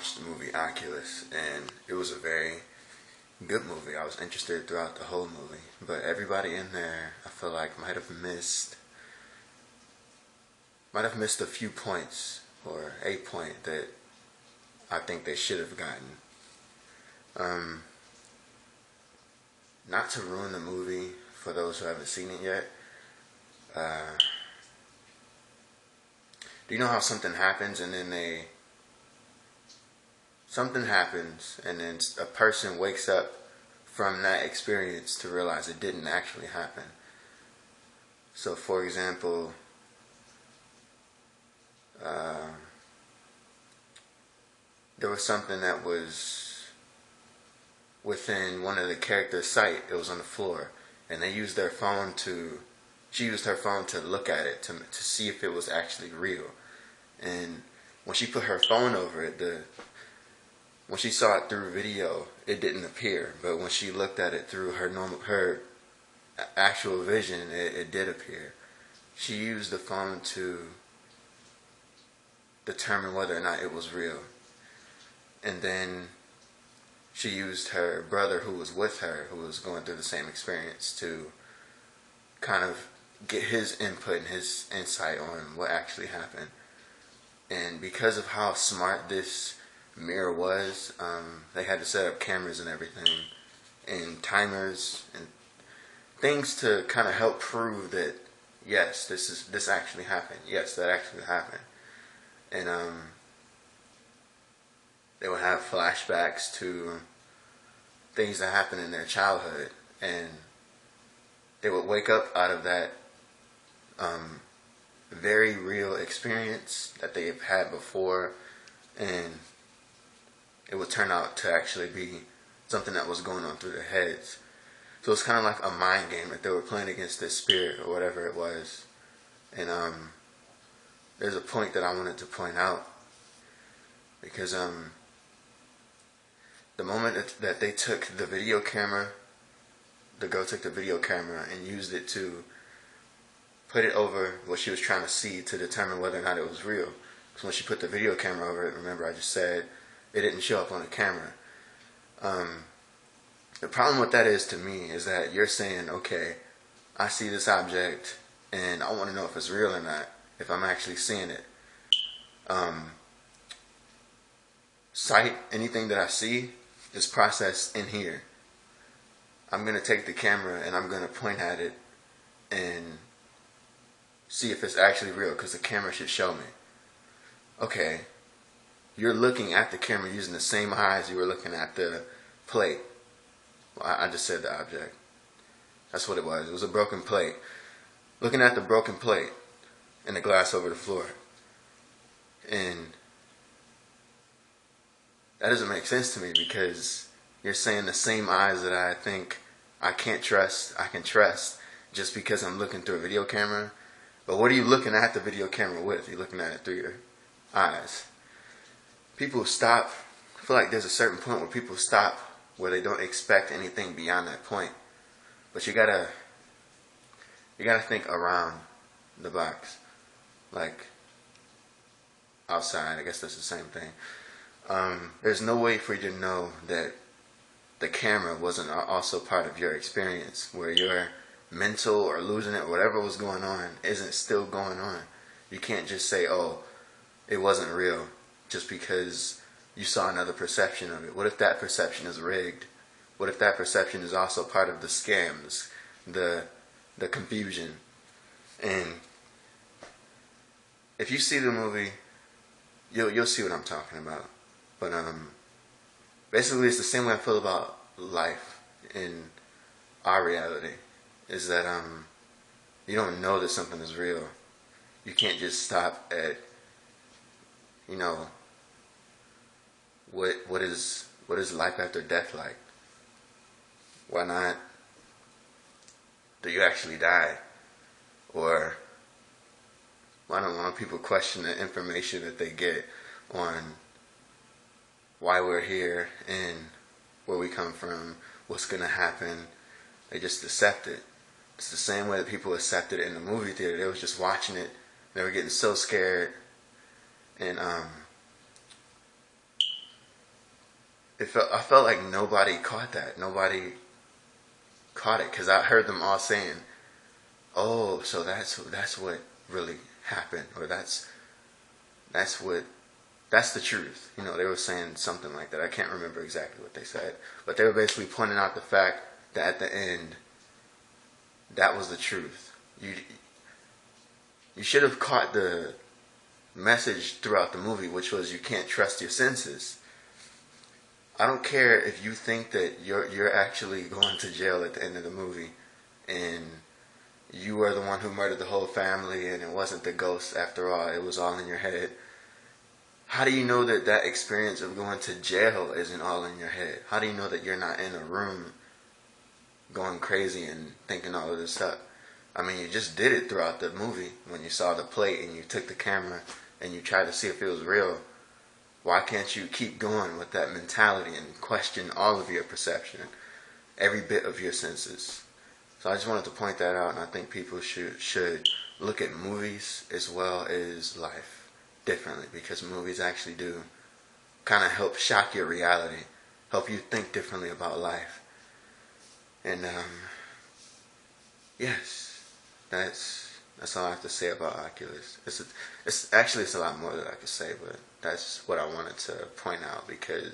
watched the movie Oculus, and it was a very good movie. I was interested throughout the whole movie, but everybody in there, I feel like, might have missed a few points or a point that I think they should have gotten. Not to ruin the movie for those who haven't seen it yet. Do you know how something happens and then something happens and then a person wakes up from that experience to realize it didn't actually happen? So, for example, there was something that was within one of the characters' sight. It was on the floor, and she used her phone to look at it to see if it was actually real. And when she put her phone over it, when she saw it through video, it didn't appear. But when she looked at it through her actual vision, it did appear. She used the phone to determine whether or not it was real. And then she used her brother who was with her, who was going through the same experience, to kind of get his input and his insight on what actually happened. And because of how smart this mirror was, they had to set up cameras and everything, and timers and things to kind of help prove that yes, this actually happened. Yes, that actually happened. And they would have flashbacks to things that happened in their childhood, and they would wake up out of that very real experience that they've had before, and it would turn out to actually be something that was going on through their heads. So it's kind of like a mind game that they were playing against this spirit or whatever it was. And there's a point that I wanted to point out, because the moment that they took the video camera, the girl took the video camera and used it to put it over what she was trying to see to determine whether or not it was real. Because when she put the video camera over it, remember I just said it didn't show up on the camera. The problem with that is, to me, is that you're saying, okay, I see this object and I want to know if it's real or not, if I'm actually seeing it. Sight, anything that I see, is processed in here. I'm going to take the camera and I'm going to point at it and see if it's actually real, because the camera should show me. Okay, you're looking at the camera using the same eyes you were looking at the plate. Well, I just said the object. That's what it was. It was a broken plate. Looking at the broken plate and the glass over the floor. And that doesn't make sense to me, because you're saying the same eyes that I think I can't trust, I can trust just because I'm looking through a video camera. But what are you looking at the video camera with? You're looking at it through your eyes. People stop. I feel like there's a certain point where people stop where they don't expect anything beyond that point. But you gotta think around the box. Like outside, I guess that's the same thing. There's no way for you to know that the camera wasn't also part of your experience, where your mental or losing it or whatever was going on isn't still going on. You can't just say, oh, it wasn't real, just because you saw another perception of it. What if that perception is rigged? What if that perception is also part of the scams, the confusion? And if you see the movie, you'll see what I'm talking about. But basically, it's the same way I feel about life in our reality. Is that you don't know that something is real. You can't just stop at, what is life after death like? Why not? Do you actually die? Or why don't people question the information that they get on why we're here and where we come from, what's going to happen? They just accept it. It's the same way that people accepted it in the movie theater. They was just watching it. They were getting so scared. And I felt like nobody caught that. Nobody caught it because I heard them all saying, "Oh, so that's what really happened," or that's what that's the truth. You know, they were saying something like that. I can't remember exactly what they said, but they were basically pointing out the fact that at the end, that was the truth. You should have caught the message throughout the movie, which was you can't trust your senses. I don't care if you think that you're actually going to jail at the end of the movie, and you were the one who murdered the whole family, and it wasn't the ghost after all. It was all in your head. How do you know that that experience of going to jail isn't all in your head? How do you know that you're not in a room going crazy and thinking all of this stuff? I mean, you just did it throughout the movie when you saw the plate and you took the camera and you tried to see if it was real. Why can't you keep going with that mentality and question all of your perception, every bit of your senses? So I just wanted to point that out, and I think people should look at movies as well as life differently, because movies actually do kind of help shock your reality, help you think differently about life. And yes, that's all I have to say about Oculus. It's a lot more that I could say, but that's what I wanted to point out because